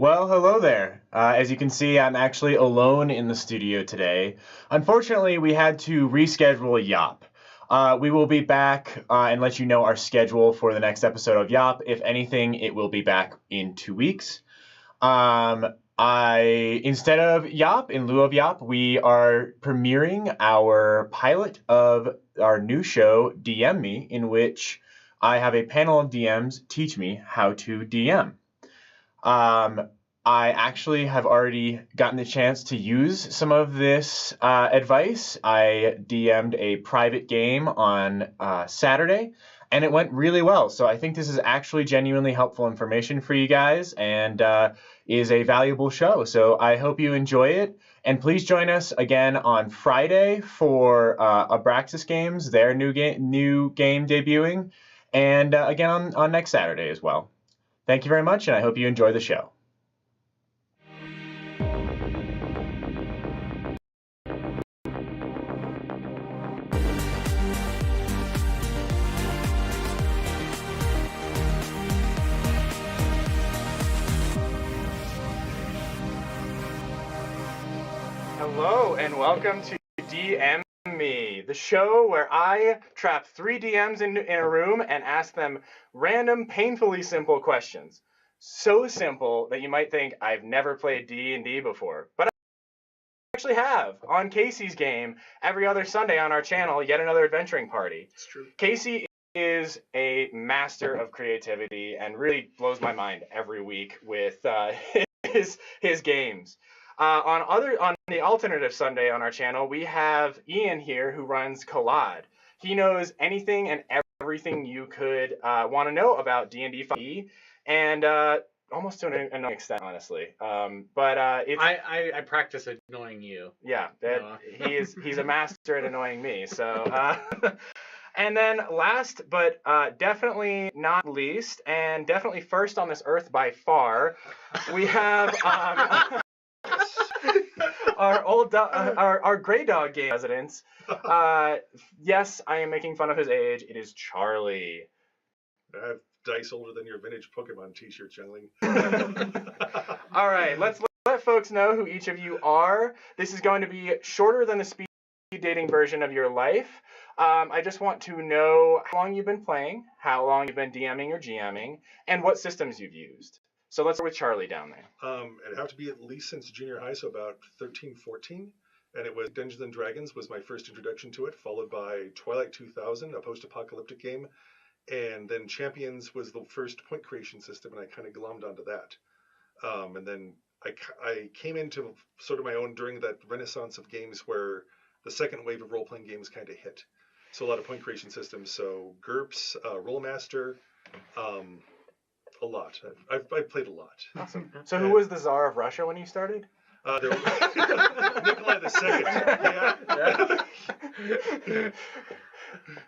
Well, hello there. As you can see, I'm actually alone in the studio today. Unfortunately, we had to reschedule Yop. We will be back and let you know our schedule for the next episode of Yop. If anything, it will be back in 2 weeks. Instead of Yop, in lieu of Yop, we are premiering our pilot of our new show, DM Me, in which I have a panel of DMs teach me how to DM. I actually have already gotten the chance to use some of this advice. I DM'd a private game on Saturday, and it went really well. So I think this is actually genuinely helpful information for you guys and is a valuable show. So I hope you enjoy it. And please join us again on Friday for Abraxas Games, their new game debuting, and again on next Saturday as well. Thank you very much, and I hope you enjoy the show. Hello, and welcome to DM Me, the show where I trap 3 DMs in a room and ask them random, painfully simple questions. So simple that you might think I've never played D&D before, but I actually have. On Casey's game, every other Sunday on our channel, yet another adventuring party. It's true. Casey is a master of creativity and really blows my mind every week with his games. On the alternative Sunday on our channel, we have Ian here who runs Collide. He knows anything and everything you could want to know about D&D 5e, and almost to an annoying extent, honestly. I practice annoying you. Yeah, he's a master at annoying me. So, and then last but definitely not least, and definitely first on this earth by far, we have. Our Grey Dog game residents. Yes, I am making fun of his age. It is Charlie. I have dice older than your vintage Pokemon t-shirt, Channeling. All right, let's let folks know who each of you are. This is going to be shorter than the speed dating version of your life. I just want to know how long you've been playing, how long you've been DMing or GMing, and what systems you've used. So let's start with Charlie down there. It'd have to be at least since junior high, so about 13, 14. And it was Dungeons & Dragons was my first introduction to it, followed by Twilight 2000, a post-apocalyptic game. And then Champions was the first point creation system, and I kind of glommed onto that. And then I came into sort of my own during that renaissance of games where the second wave of role-playing games kind of hit. So a lot of point creation systems. So GURPS, Rollmaster, a lot. I've played a lot. Awesome. So who was the Tsar of Russia when you started? There Nikolai II. Yeah.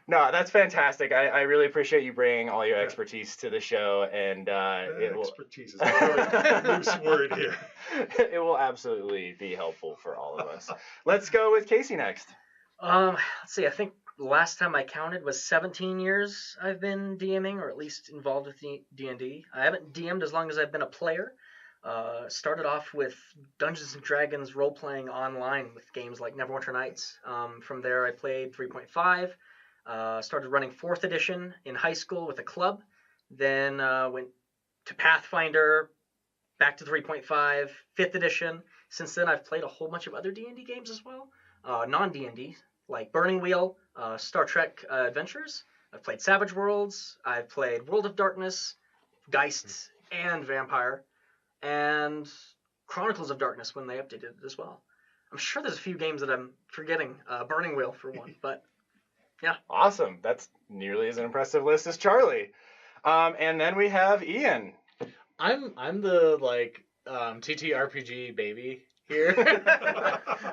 No, that's fantastic. I really appreciate you bringing all your expertise to the show, and expertise is a very loose word here. It will absolutely be helpful for all of us. Let's go with Casey next. Let's see. I think last time I counted was 17 years I've been DMing, or at least involved with D&D. I haven't DM'd as long as I've been a player. Started off with Dungeons & Dragons role-playing online with games like Neverwinter Nights. From there I played 3.5. Started running 4th edition in high school with a club. Then went to Pathfinder, back to 3.5, 5th edition. Since then I've played a whole bunch of other D&D games as well. Non-D&D, like Burning Wheel, Star Trek Adventures. I've played Savage Worlds. I've played World of Darkness, Geist, and Vampire. And Chronicles of Darkness when they updated it as well. I'm sure there's a few games that I'm forgetting. Burning Wheel for one, but yeah. Awesome. That's nearly as an impressive list as Charlie. And then we have Ian. I'm the TTRPG baby here.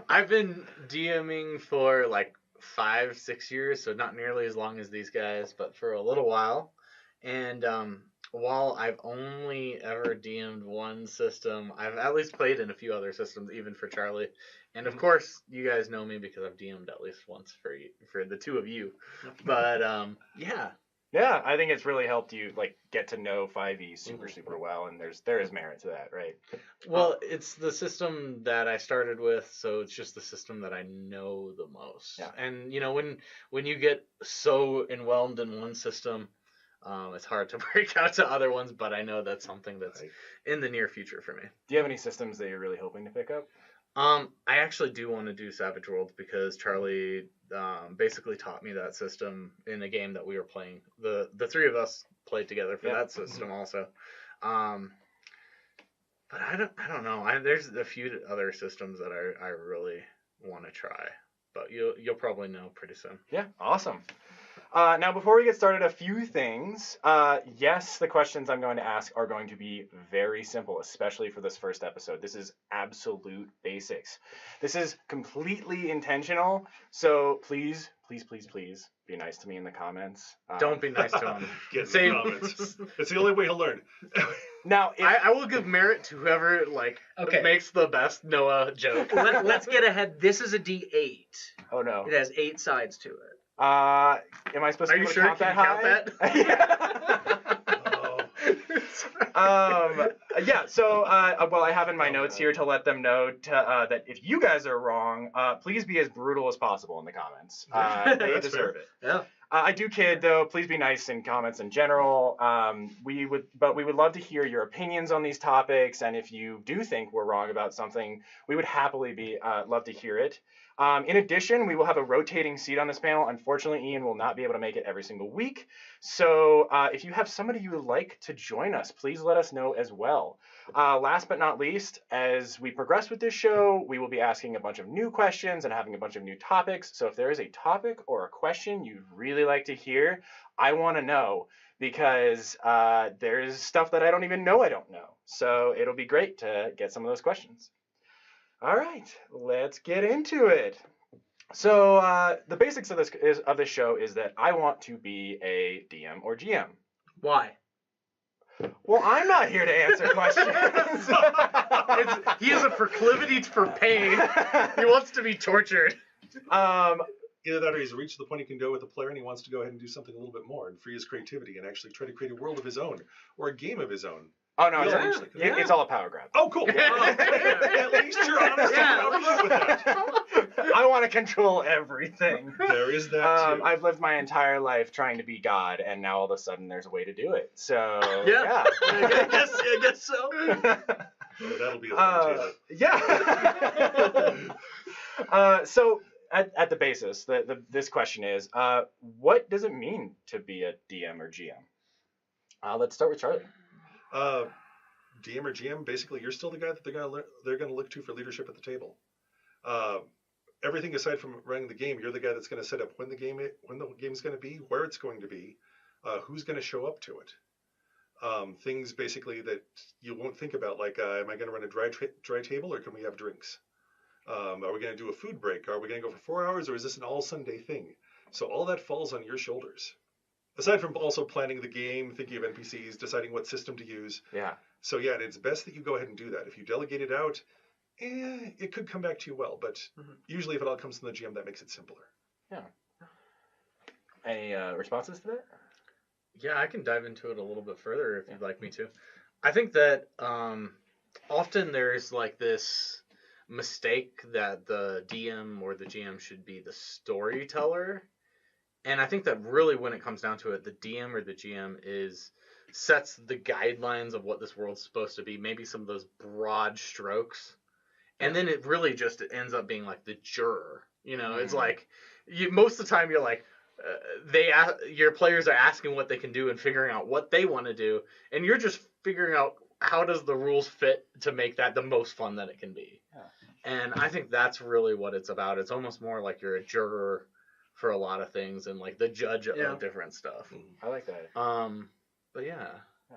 I've been DMing for 5-6 years, so not nearly as long as these guys, but for a little while. And while I've only ever DM'd one system, I've at least played in a few other systems, even for Charlie. And of course, you guys know me because I've DM'd at least once for the two of you. But yeah, Yeah, I think it's really helped you like get to know 5e super well, and there is merit to that, right? Well, it's the system that I started with, so it's just the system that I know the most. Yeah. And when you get so overwhelmed in one system, it's hard to break out to other ones. But I know that's something that's in the near future for me. Do you have any systems that you're really hoping to pick up? I actually do want to do Savage Worlds because Charlie basically taught me that system in a game that we were playing. The three of us played together for that system also. But I don't know. There's a few other systems that I really want to try, but you'll probably know pretty soon. Yeah, awesome. Now, before we get started, a few things. Yes, the questions I'm going to ask are going to be very simple, especially for this first episode. This is absolute basics. This is completely intentional, so please be nice to me in the comments. Don't be nice to him. Get in the comments. It's the only way he'll learn. Now, I will give merit to whoever makes the best Noah joke. Let's get ahead. This is a D8. Oh no. It has 8 sides to it. Am I supposed to Are you be able sure? to count that high? Yeah. So, well, I have in my notes here to let them know that if you guys are wrong, please be as brutal as possible in the comments. They deserve it. Yeah. I do kid though. Please be nice in comments in general. We would love to hear your opinions on these topics, and if you do think we're wrong about something, we would happily love to hear it. In addition, we will have a rotating seat on this panel. Unfortunately, Ian will not be able to make it every single week. So if you have somebody you would like to join us, please let us know as well. Last but not least, as we progress with this show, we will be asking a bunch of new questions and having a bunch of new topics. So if there is a topic or a question you'd really like to hear, I want to know, because there's stuff that I don't even know I don't know. So it'll be great to get some of those questions. All right, let's get into it. So the basics of this show is that I want to be a DM or GM. Why? Well, I'm not here to answer questions. He has a proclivity for pain. He wants to be tortured. Either that or he's reached the point he can go with the player and he wants to go ahead and do something a little bit more and free his creativity and actually try to create a world of his own or a game of his own. Oh, no, it's all a power grab. Oh, cool. At least you're honest with that. I want to control everything. There is that, too. I've lived my entire life trying to be God, and now all of a sudden there's a way to do it. So, yeah. I guess so. Well, that'll be a yeah. So, at the basis, this question is, what does it mean to be a DM or GM? Let's start with Charlie. DM or GM, basically, you're still the guy that they're gonna look to for leadership at the table. Everything aside from running the game, you're the guy that's gonna set up when the game's gonna be, where it's going to be, who's gonna show up to it. Things basically that you won't think about, like, am I gonna run a dry table or can we have drinks? Are we gonna do a food break? Are we gonna go for 4 hours or is this an all Sunday thing? So all that falls on your shoulders. Aside from also planning the game, thinking of NPCs, deciding what system to use. Yeah. So yeah, it's best that you go ahead and do that. If you delegate it out, it could come back to you well. But usually if it all comes from the GM, that makes it simpler. Yeah. Any responses to that? Yeah, I can dive into it a little bit further if you'd like me to. I think that often there's like this mistake that the DM or the GM should be the storyteller. And I think that really when it comes down to it, the DM or the GM sets the guidelines of what this world's supposed to be, maybe some of those broad strokes. And then it really just ends up being like the juror. You know, it's like most of the time you're like, your players are asking what they can do and figuring out what they want to do. And you're just figuring out how does the rules fit to make that the most fun that it can be. Yeah. And I think that's really what it's about. It's almost more like you're a juror for a lot of things and like the judge of different stuff. I like that. But yeah.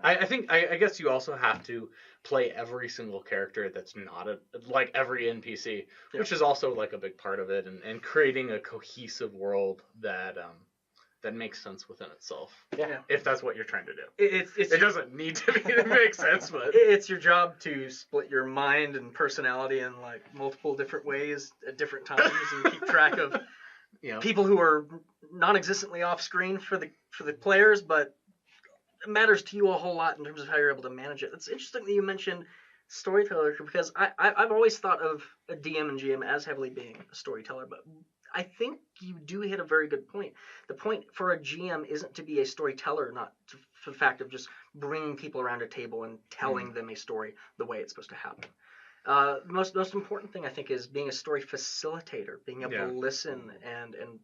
I guess you also have to play every single character that's not like every NPC, which is also like a big part of it, and creating a cohesive world that makes sense within itself. Yeah. If that's what you're trying to do. It doesn't need to make sense, but it's your job to split your mind and personality in like multiple different ways at different times and keep track of people who are non-existently off screen for for the players, but it matters to you a whole lot in terms of how you're able to manage it. It's interesting that you mentioned storyteller because I've always thought of a DM and GM as heavily being a storyteller, but I think you do hit a very good point. The point for a GM isn't to be a storyteller, not for the fact of just bringing people around a table and telling them a story the way it's supposed to happen. The most important thing I think is being a story facilitator, being able to listen and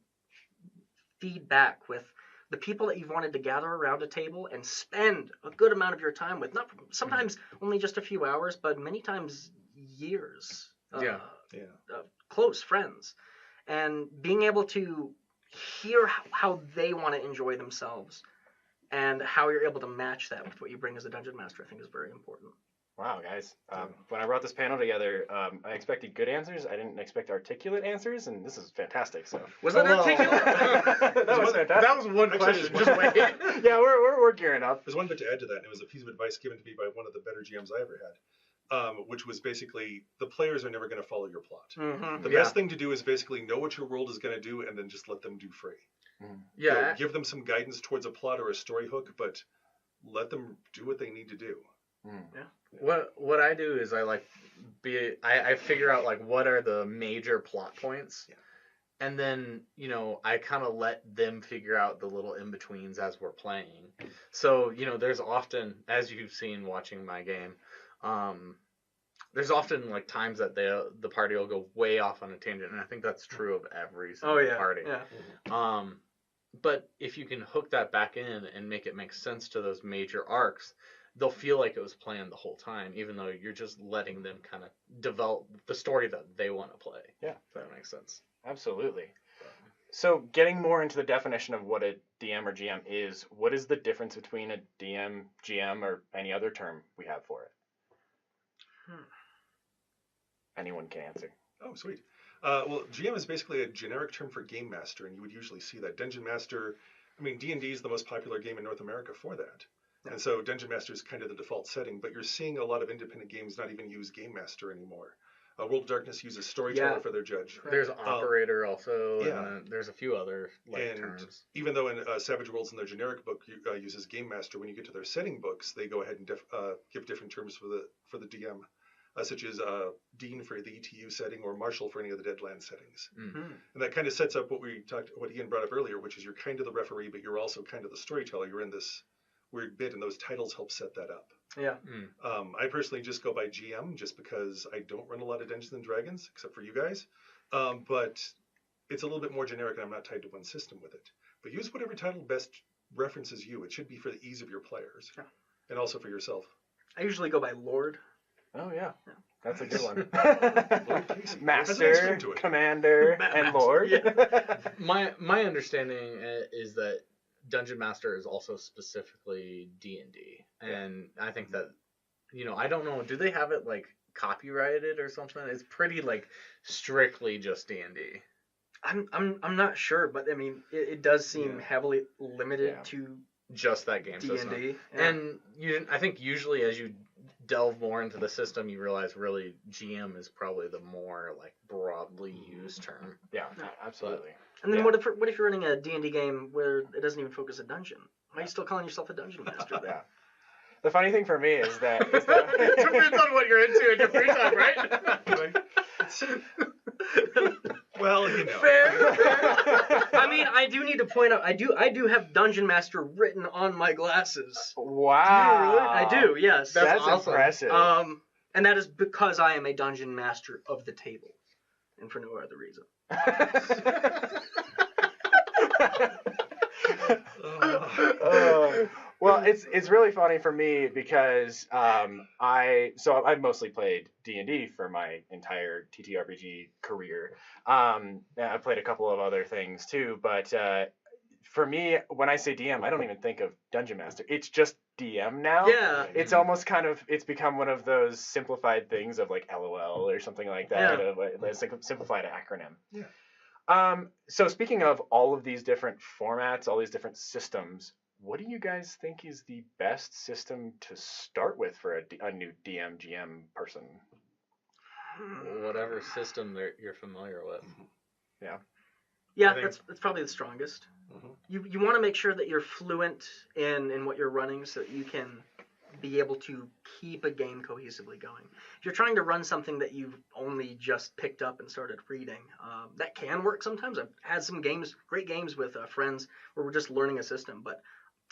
feedback with the people that you've wanted to gather around a table and spend a good amount of your time with. Not sometimes only just a few hours, but many times years. Close friends, and being able to hear how they want to enjoy themselves and how you're able to match that with what you bring as a dungeon master, I think is very important. Wow, guys. When I brought this panel together, I expected good answers. I didn't expect articulate answers, and this is fantastic. So Was that articulate? that was fantastic. That was one question. Just wait. Yeah, we're gearing up. There's one bit to add to that, and it was a piece of advice given to me by one of the better GMs I ever had, which was basically the players are never going to follow your plot. Mm-hmm. The best thing to do is basically know what your world is going to do, and then just let them do free. Yeah. You know, give them some guidance towards a plot or a story hook, but let them do what they need to do. What I do is I figure out like what are the major plot points, and then I kind of let them figure out the little in betweens as we're playing. So there's often, as you've seen watching my game, there's often like times that the party will go way off on a tangent, and I think that's true of every single party. Yeah. But if you can hook that back in and make it make sense to those major arcs, they'll feel like it was planned the whole time, even though you're just letting them kind of develop the story that they want to play. Yeah. If that makes sense. Absolutely. So getting more into the definition of what a DM or GM is, what is the difference between a DM, GM, or any other term we have for it? Anyone can answer. Oh, sweet. Well, GM is basically a generic term for game master, and you would usually see that. Dungeon Master, I mean, D&D is the most popular game in North America for that. And so Dungeon Master is kind of the default setting, but you're seeing a lot of independent games not even use Game Master anymore. World of Darkness uses Storyteller for their judge. There's Operator also, and there's a few other terms. Even though in Savage Worlds in their generic book uses Game Master, when you get to their setting books, they go ahead and give different terms for the DM, such as Dean for the ETU setting or Marshal for any of the Deadland settings. Mm-hmm. And that kind of sets up what Ian brought up earlier, which is you're kind of the referee, but you're also kind of the storyteller. You're in this weird bit, and those titles help set that up. Yeah. I personally just go by GM just because I don't run a lot of Dungeons and Dragons, except for you guys. But it's a little bit more generic, and I'm not tied to one system with it. But use whatever title best references you. It should be for the ease of your players, and also for yourself. I usually go by Lord. Oh, yeah. That's a good one. Lord Casey. Master, Commander, and Lord. Yeah. My understanding is that Dungeon Master is also specifically D&D, and I think that I don't know, do they have it like copyrighted or something? It's pretty like strictly just D&D. I'm not sure, but I mean it does seem heavily limited to just that game D&D. system. And I think usually as you delve more into the system, you realize really GM is probably the more like broadly used term. Yeah, absolutely. And then what if you're running a D&D game where it doesn't even focus a dungeon? Why are you still calling yourself a dungeon master? Yeah. The funny thing for me is that it depends on what you're into in your free time, right? Well, Fair. I mean, I do need to point out, I do have Dungeon Master written on my glasses. Wow. Really? I do, yes. That's awesome. Impressive. And that is because I am a Dungeon Master of the table, and for no other reason. Well, it's really funny for me because I've mostly played D&D for my entire TTRPG career. I've played a couple of other things too, but for me, when I say DM, I don't even think of Dungeon Master. It's just DM now. Yeah. It's almost it's become one of those simplified things of like LOL or something like that. It's like a simplified acronym. Yeah. So speaking of all of these different formats, all these different systems, what do you guys think is the best system to start with for a new DM, GM person? Whatever system you're familiar with. Yeah. Yeah, think- that's probably the strongest. Mhm. You want to make sure that you're fluent in what you're running so that you can be able to keep a game cohesively going. If you're trying to run something that you've only just picked up and started reading, that can work sometimes. I've had some great games with friends where we're just learning a system, but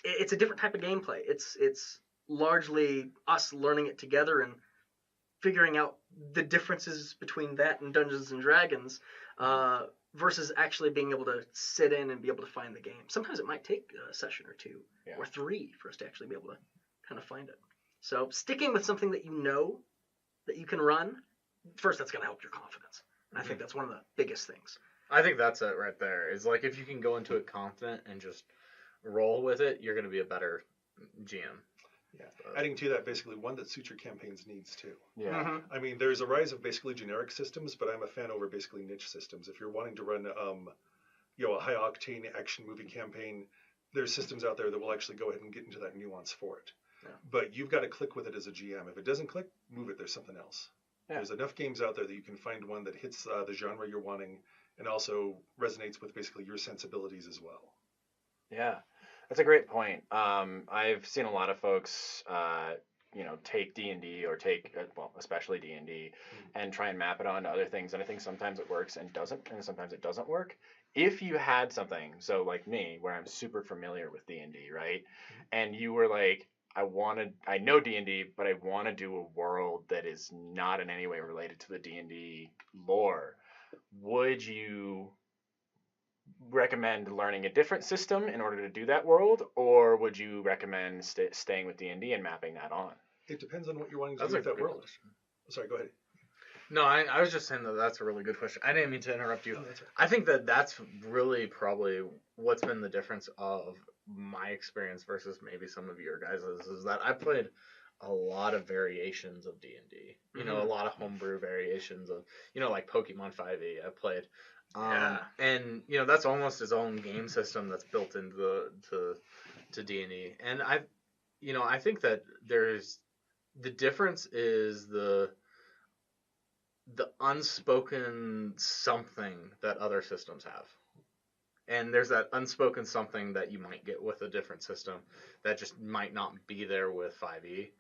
it's a different type of gameplay. It's largely us learning it together and figuring out the differences between that and Dungeons and Dragons versus actually being able to sit in and be able to find the game. Sometimes it might take a session or two or three for us to actually be able to kind of find it. So sticking with something that you know that you can run, first that's going to help your confidence. And I think that's one of the biggest things. I think that's it right there. Is like if you can go into it confident and just roll with it, you're going to be a better GM. Yeah. Adding to that, basically one that suits your campaign's needs too. Yeah. Mhm. I mean, there's a rise of basically generic systems, but I'm a fan over basically niche systems. If you're wanting to run, a high octane action movie campaign, there's systems out there that will actually go ahead and get into that nuance for it. Yeah. But you've got to click with it as a GM. If it doesn't click, move it. There's something else. Yeah. There's enough games out there that you can find one that hits the genre you're wanting and also resonates with basically your sensibilities as well. Yeah, that's a great point. I've seen a lot of folks, take D&D or especially D&D, and try and map it onto other things. And I think sometimes it works and doesn't, and sometimes it doesn't work. If you had something, so like me, where I'm super familiar with D&D, right? And you were like, I know D&D, but I want to do a world that is not in any way related to the D&D lore. Would you recommend learning a different system in order to do that world, or would you recommend staying with D&D and mapping that on? It depends on what you're wanting to That's do a with that good world. question. Sorry, go ahead. No, I was just saying that's a really good question. I didn't mean to interrupt you. Oh, that's right. I think that's really probably what's been the difference of my experience versus maybe some of your guys' is that I played a lot of variations of D&D. A lot of homebrew variations of, like Pokemon 5e I played. And that's almost his own game system that's built into to D&D. And I think that there's the difference is the unspoken something that other systems have. And there's that unspoken something that you might get with a different system that just might not be there with 5e.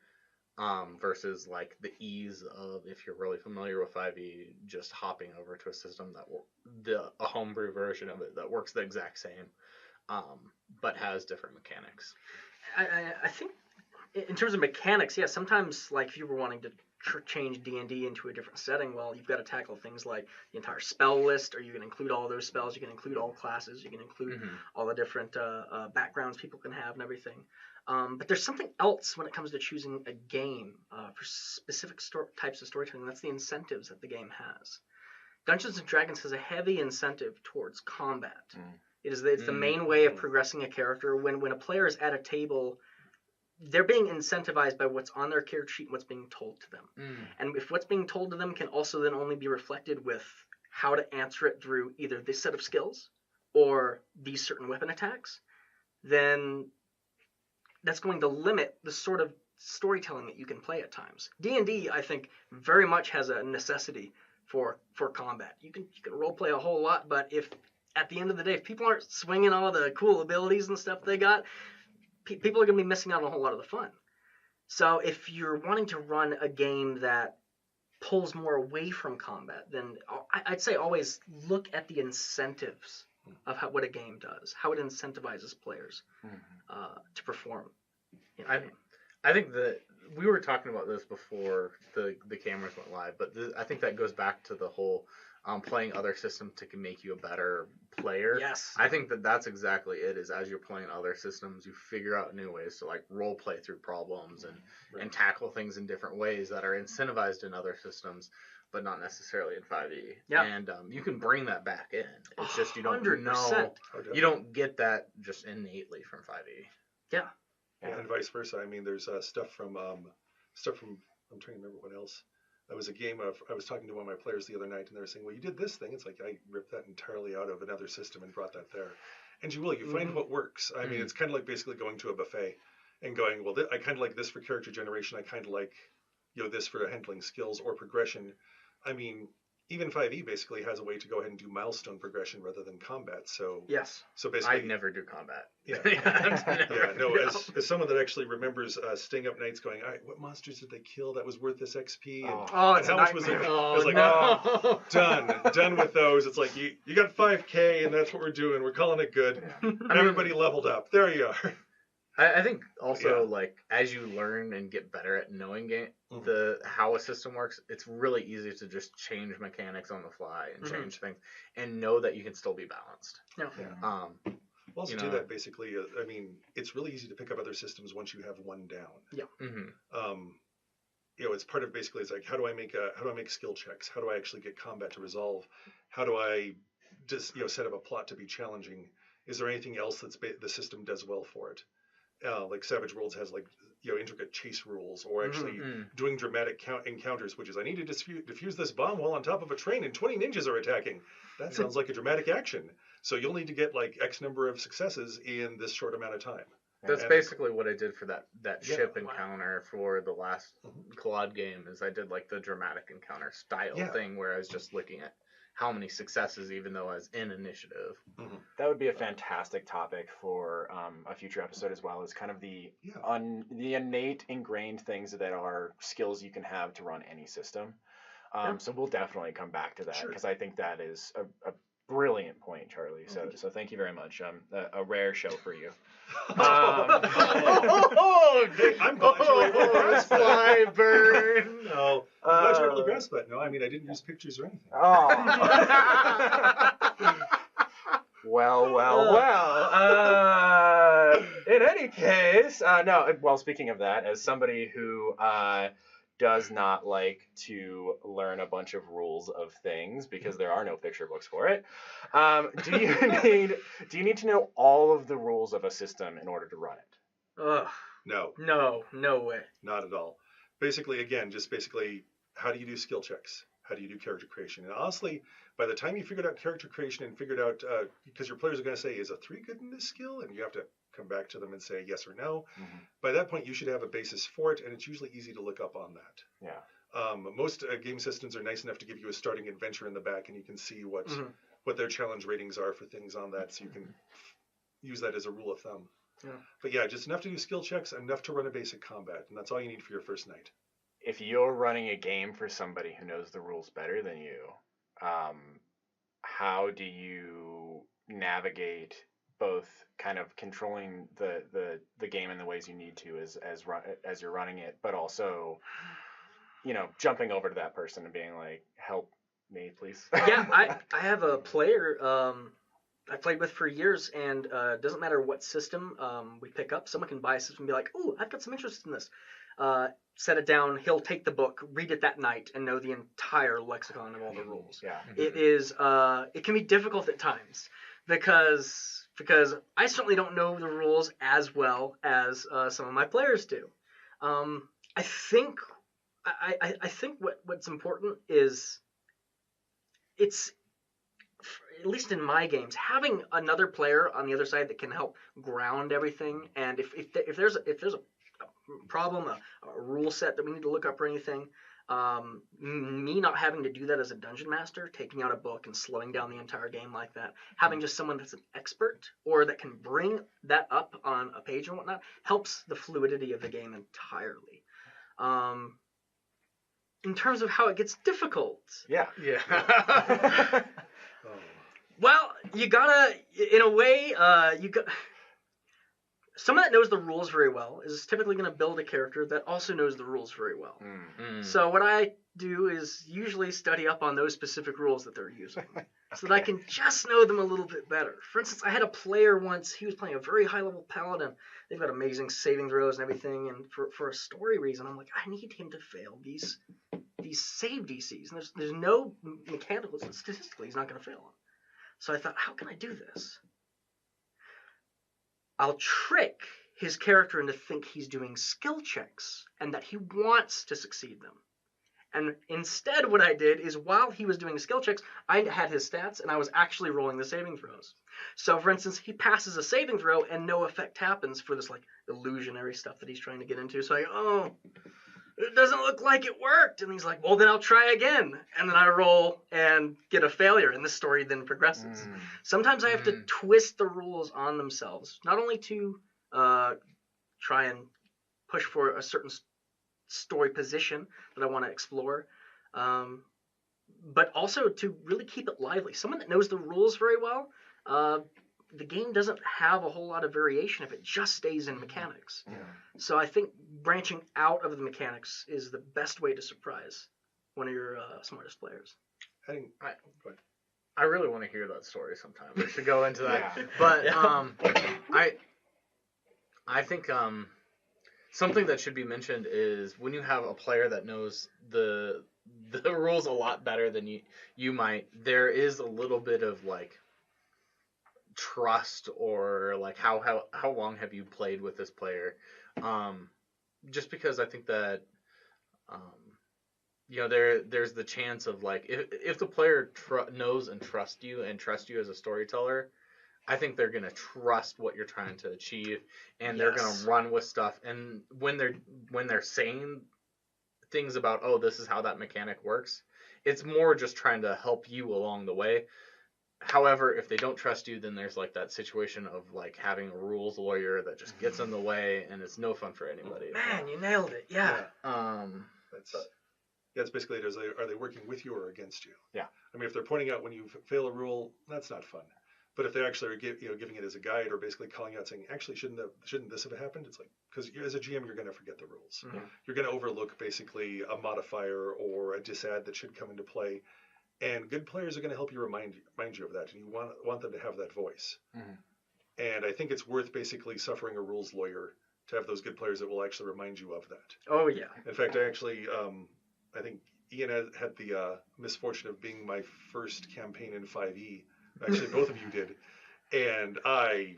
Versus like the ease of, if you're really familiar with 5e, just hopping over to a system a homebrew version of it that works the exact same, but has different mechanics. I think in terms of mechanics, yeah, sometimes like if you were wanting to change D&D into a different setting, well, you've got to tackle things like the entire spell list. Are you going to include all those spells? You can include all classes. You can include all the different backgrounds people can have and everything. But there's something else when it comes to choosing a game for specific types of storytelling. That's the incentives that the game has. Dungeons & Dragons has a heavy incentive towards combat. It's the main way of progressing a character. When a player is at a table, they're being incentivized by what's on their character sheet and what's being told to them. And if what's being told to them can also then only be reflected with how to answer it through either this set of skills or these certain weapon attacks, then that's going to limit the sort of storytelling that you can play at times. D&D, I think, very much has a necessity for combat. You can role play a whole lot, but if at the end of the day, if people aren't swinging all the cool abilities and stuff they got, people are going to be missing out on a whole lot of the fun. So if you're wanting to run a game that pulls more away from combat, then I'd say always look at the incentives of what a game does, how it incentivizes players to perform. I think that we were talking about this before the cameras went live, but I think that goes back to the whole playing other systems to make you a better player. Yes. I think that's exactly it. Is as you're playing other systems, you figure out new ways to like role play through problems and tackle things in different ways that are incentivized in other systems, but not necessarily in 5e. Yeah. And you can bring that back in. It's just you don't 100%. know. You don't get that just innately from 5e. Yeah. And vice versa. I mean, there's stuff from I'm trying to remember what else. That was a game I was talking to one of my players the other night, and they were saying, well, you did this thing. It's like I ripped that entirely out of another system and brought that there. And you find what works. I mean, it's kind of like basically going to a buffet and going, well, I kind of like this for character generation. I kind of like, this for handling skills or progression. I mean, even 5e basically has a way to go ahead and do milestone progression rather than combat. So Yes. so basically, I never do combat. Yeah. Never. No. As someone that actually remembers staying up nights going, all right, what monsters did they kill that was worth this XP? And, It's and a how much was it? nightmare. I was like, no. done with those. It's like you got 5K and that's what we're doing. We're calling it good. Everybody leveled up. There you are. I think also Yeah. like as you learn and get better at knowing Mhm. how a system works, it's really easy to just change mechanics on the fly and Mhm. change things and know that you can still be balanced. No. Yeah. We'll also You do know. that basically. I mean, it's really easy to pick up other systems once you have one down. Mm-hmm. It's part of basically it's like how do I make skill checks? How do I actually get combat to resolve? How do I just set up a plot to be challenging? Is there anything else the system does well for it? Like Savage Worlds has like intricate chase rules, or actually doing dramatic encounters, which is I need to defuse this bomb while on top of a train and 20 ninjas are attacking. That sounds like a dramatic action. So you'll need to get like X number of successes in this short amount of time. That's And- basically what I did for that Yeah. ship Wow. encounter for the last Mhm. Claude game. Is I did like the dramatic encounter style Yeah. thing where I was just looking at how many successes, even though I was in initiative. That would be a fantastic topic for a future episode as well. Is kind of the the innate, ingrained things that are skills you can have to run any system. So we'll definitely come back to that Sure. because I think that is a brilliant point, Charlie. So thank you very much. A rare show for you. I'm glad you were able to grasp that. Fly burn. No, I'm glad you were able to grasp that. No, I mean I didn't use pictures or anything. Oh. Well. In any case, no. Well, speaking of that, as somebody who does not like to learn a bunch of rules of things because there are no picture books for it, do you need to know all of the rules of a system in order to run it? Ugh. No, No way. not at all. Basically, again, just basically, how do you do skill checks? How do you do character creation? And honestly, by the time you figured out character creation and figured out, because your players are going to say, is a 3 good in this skill? And you have to come back to them and say yes or no. Mm-hmm. By that point, you should have a basis for it, and it's usually easy to look up on that. Yeah. Most game systems are nice enough to give you a starting adventure in the back, and you can see what their challenge ratings are for things on that, so you can use that as a rule of thumb. Yeah. But yeah, just enough to do skill checks, enough to run a basic combat, and that's all you need for your first night. If you're running a game for somebody who knows the rules better than you, how do you navigate both kind of controlling the game in the ways you need to as you're running it, but also, jumping over to that person and being like, help me, please? Yeah, I have a player I played with for years, and doesn't matter what system we pick up, someone can buy a system and be like, ooh, I've got some interest in this. Set it down, he'll take the book, read it that night, and know the entire lexicon of all the rules. Yeah. It can be difficult at times because I certainly don't know the rules as well as some of my players do. I think what's important is it's, at least in my games, having another player on the other side that can help ground everything. And if there's a problem, a rule set that we need to look up or anything, me not having to do that as a dungeon master, taking out a book and slowing down the entire game like that, having just someone that's an expert or that can bring that up on a page and whatnot, helps the fluidity of the game entirely. In terms of how it gets difficult, Yeah. well, you gotta, in a way, someone that knows the rules very well is typically going to build a character that also knows the rules very well. So what I do is usually study up on those specific rules that they're using so that I can just know them a little bit better. For instance, I had a player once, he was playing a very high-level paladin. They've got amazing saving throws and everything, and for a story reason, I'm like, I need him to fail these save DCs. And there's no mechanical, statistically, he's not going to fail them. So I thought, how can I do this? I'll trick his character into think he's doing skill checks and that he wants to succeed them. And instead what I did is while he was doing skill checks, I had his stats and I was actually rolling the saving throws. So for instance, he passes a saving throw and no effect happens for this like illusionary stuff that he's trying to get into. So I go, it doesn't look like it worked. And he's like, well, then I'll try again. And then I roll and get a failure, and the story then progresses. Sometimes I have to twist the rules on themselves, not only to try and push for a certain story position that I want to explore, but also to really keep it lively. Someone that knows the rules very well, the game doesn't have a whole lot of variation if it just stays in mechanics. Yeah. So I think branching out of the mechanics is the best way to surprise one of your smartest players. Go ahead. I really want to hear that story sometime. We should go into that. Yeah. But I think something that should be mentioned is when you have a player that knows the rules a lot better than you might, there is a little bit of like trust, or like how long have you played with this player, just because I think that there's the chance of like if the player knows and trusts you as a storyteller, I think they're gonna trust what you're trying to achieve, and they're gonna run with stuff. And when they're saying things about, oh, this is how that mechanic works, it's more just trying to help you along the way. However, if they don't trust you, then there's like that situation of like having a rules lawyer that just gets in the way, and it's no fun for anybody. Man, you nailed it. Yeah. That's basically it. Are they working with you or against you? Yeah. I mean, if they're pointing out when you fail a rule, that's not fun. But if they actually are giving it as a guide, or basically calling out saying, actually, shouldn't this have happened? It's like, because as a GM, you're going to forget the rules. Mm-hmm. You're going to overlook basically a modifier or a disadd that should come into play. And good players are going to help you remind you of that, and you want them to have that voice. Mm-hmm. And I think it's worth basically suffering a rules lawyer to have those good players that will actually remind you of that. Oh yeah. In fact, I think Ian had the misfortune of being my first campaign in 5e. Actually, both of you did, and I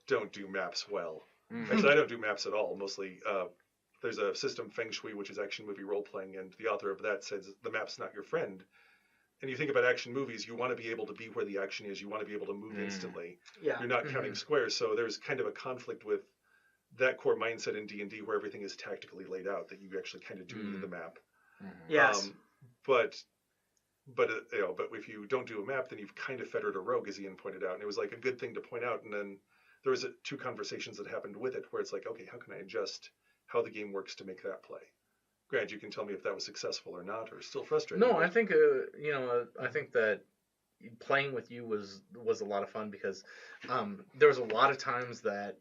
don't do maps well. Mm-hmm. Actually, I don't do maps at all. Mostly, there's a system, Feng Shui, which is action movie role playing, and the author of that says the map's not your friend. And you think about action movies, you want to be able to be where the action is. You want to be able to move instantly. Yeah. You're not counting squares. So there's kind of a conflict with that core mindset in D&D where everything is tactically laid out, that you actually kind of do need the map. Yes. But if you don't do a map, then you've kind of fettered a rogue, as Ian pointed out. And it was like a good thing to point out. And then there was two conversations that happened with it where it's like, okay, how can I adjust how the game works to make that play? Grant, you can tell me if that was successful or not, or still frustrating. No, I think I think that playing with you was a lot of fun, because there was a lot of times that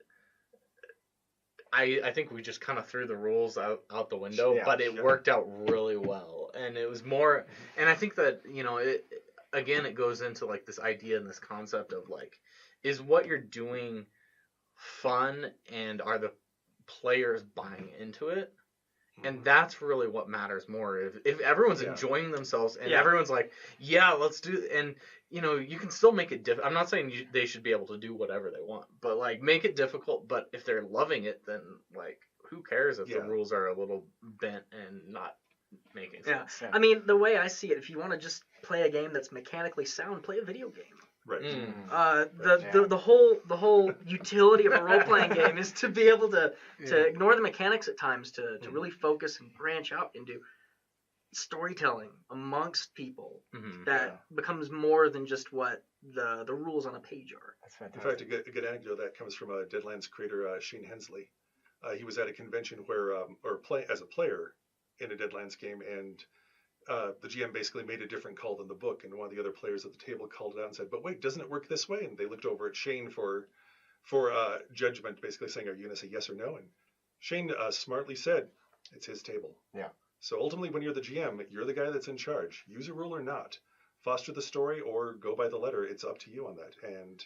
I think we just kind of threw the rules out the window, but it worked out really well, and it was more. And I think that it goes into like this idea and this concept of like, is what you're doing fun, and are the players buying into it? And that's really what matters more. If everyone's enjoying themselves and everyone's like, yeah, let's do it. And, you can still make it difficult. I'm not saying they should be able to do whatever they want, but, like, make it difficult. But if they're loving it, then, like, who cares if the rules are a little bent and not making sense? Yeah. I mean, the way I see it, if you want to just play a game that's mechanically sound, play a video game. Right. The whole utility of a role playing game is to be able to ignore the mechanics at times, to really focus and branch out into storytelling amongst people that becomes more than just what the rules on a page are. That's fantastic. In fact, a good anecdote that comes from Deadlands creator Shane Hensley. He was at a convention where as a player in a Deadlands game, and the GM basically made a different call than the book, and one of the other players at the table called it out and said, "But wait, doesn't it work this way?" And they looked over at Shane for judgment, basically saying, "Are you going to say yes or no?" And Shane smartly said, "It's his table." Yeah. So ultimately, when you're the GM, you're the guy that's in charge. Use a rule or not, foster the story or go by the letter. It's up to you on that. And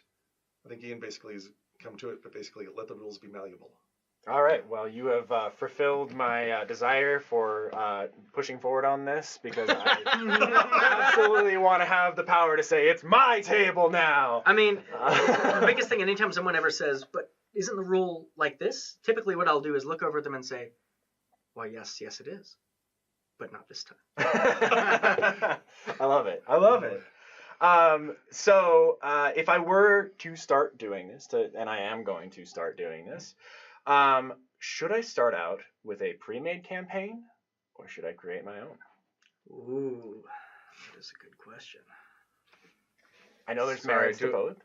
I think Ian basically has come to it, but basically let the rules be malleable. All right. Well, you have fulfilled my desire for pushing forward on this, because I absolutely want to have the power to say, it's my table now. I mean, the biggest thing, anytime someone ever says, but isn't the rule like this? Typically what I'll do is look over at them and say, well, yes, it is, but not this time. I love it. So if I were to start doing this, and I am going to start doing this, should I start out with a pre-made campaign, or should I create my own? Ooh, that is a good question. I know there's Sorry, merits to both.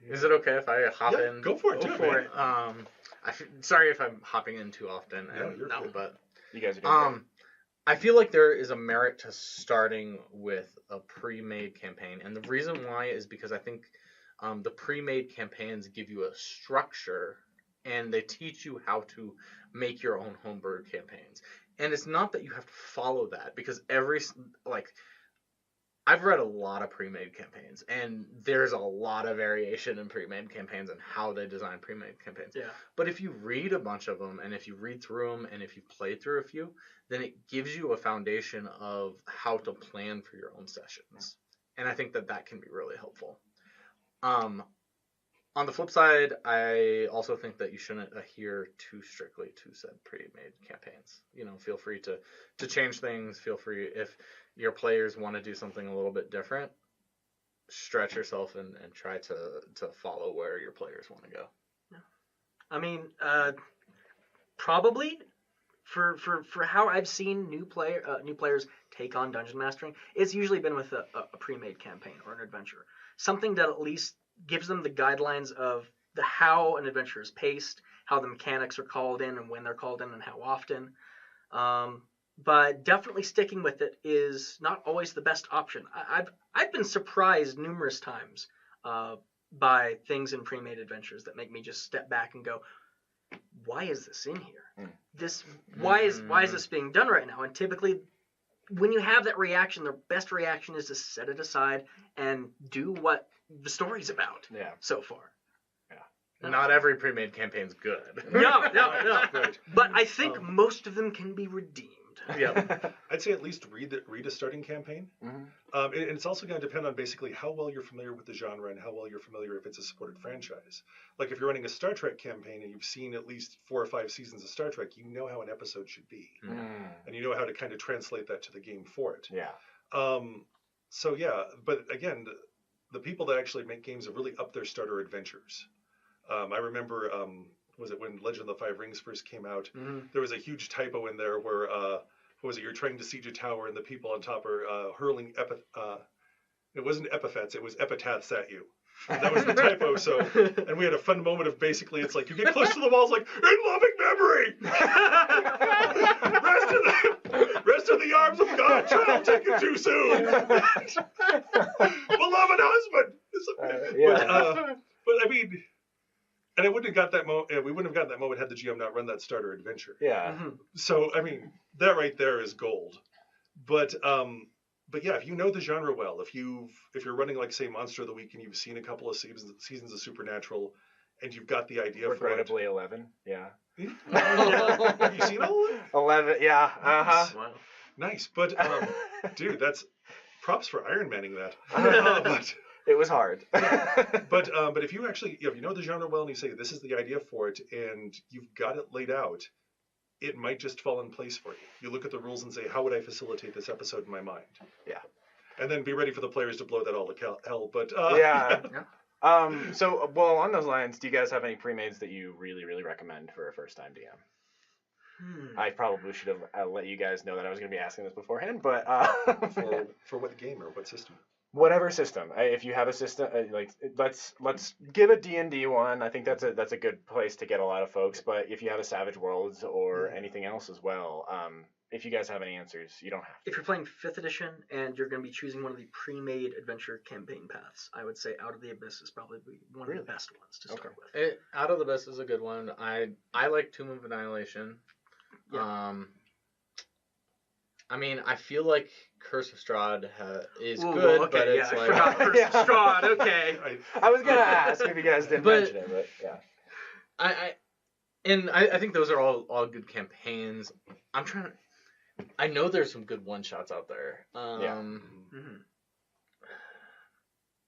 Is it okay if I hop Yeah, in? go for it. Go do for it. it. Sorry if I'm hopping in too often. No, you're good. But You guys are doing great. I feel like there is a merit to starting with a pre-made campaign, and the reason why is because I think the pre-made campaigns give you a structure, and they teach you how to make your own homebrew campaigns. And it's not that you have to follow that, because I've read a lot of pre-made campaigns, and there's a lot of variation in pre-made campaigns and how they design pre-made campaigns. Yeah. But if you read a bunch of them, and if you read through them, and if you play through a few, then it gives you a foundation of how to plan for your own sessions. And I think that that can be really helpful. On the flip side, I also think that you shouldn't adhere too strictly to said pre-made campaigns. Feel free to change things. Feel free, if your players want to do something a little bit different, stretch yourself and try to follow where your players want to go. Yeah. I mean, probably for how I've seen new players take on dungeon mastering, it's usually been with a pre-made campaign or an adventure, something that at least gives them the guidelines of how an adventure is paced, how the mechanics are called in and when they're called in and how often. But definitely sticking with it is not always the best option. I've been surprised numerous times by things in pre-made adventures that make me just step back and go, why is this in here? Why is this being done right now? And typically, when you have that reaction, the best reaction is to set it aside and do what the story's about. Yeah. So far. Yeah. Not every pre-made campaign's good. No. Right. But I think most of them can be redeemed. Yeah. I'd say at least read a starting campaign. Mhm. And it's also going to depend on basically how well you're familiar with the genre and how well you're familiar if it's a supported franchise. Like if you're running a Star Trek campaign and you've seen at least 4 or 5 seasons of Star Trek, you know how an episode should be. And you know how to kind of translate that to the game for it. Yeah. So yeah, but again, the people that actually make games have really upped their starter adventures. I remember, was it when Legend of the Five Rings first came out? Mm-hmm. There was a huge typo in there where, what was it? You're trying to siege a tower and the people on top are hurling it wasn't epithets, it was epitaphs at you. And that was the typo. So, and we had a fun moment of basically, it's like you get close to the walls, like in loving memory. Rest in the arms of God. Child taken too soon. Beloved husband. But I mean, and I wouldn't have got that moment. We wouldn't have gotten that moment had the GM not run that starter adventure. Yeah. Mm-hmm. So I mean, that right there is gold. But yeah, if you know the genre well, if you're running like say Monster of the Week and you've seen a couple of seasons of Supernatural, and you've got the idea for it. Regrettably 11. Yeah. Have you seen all of it? 11. Yeah. Wow. Nice, but dude, that's props for Iron Manning that. But it was hard. but if you actually if you know the genre well and you say this is the idea for it and you've got it laid out, it might just fall in place for you. You look at the rules and say, how would I facilitate this episode in my mind? Yeah. And then be ready for the players to blow that all to hell. But yeah. So, well, along those lines, do you guys have any pre-mades that you really, really recommend for a first-time DM? I probably should have let you guys know that I was going to be asking this beforehand, but for what game or what system? Whatever system. If you have a system, let's give a D&D one. I think that's a good place to get a lot of folks. But if you have a Savage Worlds or anything else as well, if you guys have any answers, you don't have to. If you're playing 5th edition and you're going to be choosing one of the pre-made adventure campaign paths, I would say Out of the Abyss is probably one of the best ones to start with. Out of the Abyss is a good one. I like Tomb of Annihilation. Yeah. I mean, I feel like Curse of Strahd is good, but it's like... Forgot Curse of Strahd, okay. I was going to ask if you guys didn't mention it, but yeah. I think those are all good campaigns. I know there's some good one-shots out there.